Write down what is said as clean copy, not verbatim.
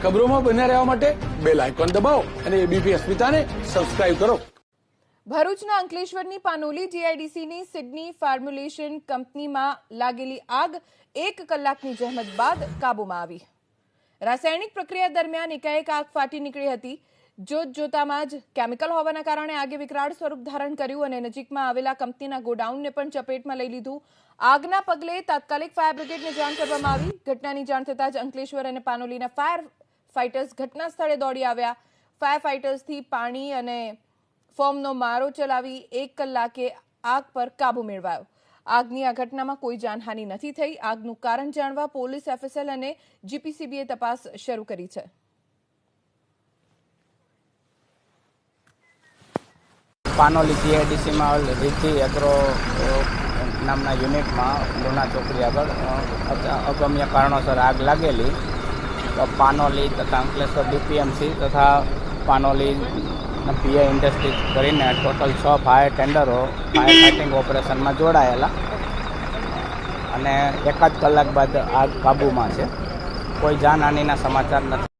ખબરોમાં બન્યા રહેવા માટે બેલ આઇકોન દબાવો અને એબીપી અસ્મિતાને સબસ્ક્રાઇબ કરો। ભરૂચના અંકલેશ્વરની પાનોલી જીઆઈડીસીની સિડની ફોર્મ્યુલેશન કંપનીમાં લાગેલી આગ 1 કલાકની જહેમત બાદ કાબૂમાં આવી। રાસાયણિક પ્રક્રિયા દરમિયાન એકાએક આગ ફાટી નીકળી હતી। જોતામાં જ કેમિકલ હોવાના કારણે આગે વિકરાળ સ્વરૂપ ધારણ કર્યું અને નજીકમાં આવેલા કંપનીના ગોડાઉનને પણ ચપેટમાં લઈ લીધું। આગના પગલે તાત્કાલિક ફાયર બ્રિગેડને જાણ કરવામાં આવી। ઘટનાની જાણ થતાં જ અંકલેશ્વર અને પાનોલીના ફાયર ફાઇટર્સ ઘટના સ્થળે દોડી આવ્યા। ફાયર ફાઇટર્સથી પાણી અને ફોર્મનો મારો ચલાવી 1 કલાકે આગ પર કાબુ મેળવાયો। આગની આ ઘટનામાં કોઈ જાનહાનિ નથી થઈ। આગનું કારણ જાણવા પોલીસ, એફએસએલ અને જીપીસીબીએ તપાસ શરૂ કરી છે। પાનોલી જીઆઈડીસીમાં રિદ્ધિ એગ્રો નામના યુનિટમાં લુના ચોકડી આગળ અગમ્ય કારણોસર આગ લાગેલી। તો પાનોલી તથા અંકલેશ્વર ડીપીએમસી તથા પાનોલી પીઆઈ ઇન્ડસ્ટ્રીઝ કરીને ટોટલ 6 ફાયર ટેન્ડરો ફાયર ફાઇટિંગ ઓપરેશનમાં જોડાયેલા અને 1 જ કલાક બાદ આગ કાબૂમાં છે। કોઈ જાનહાનિના સમાચાર નથી।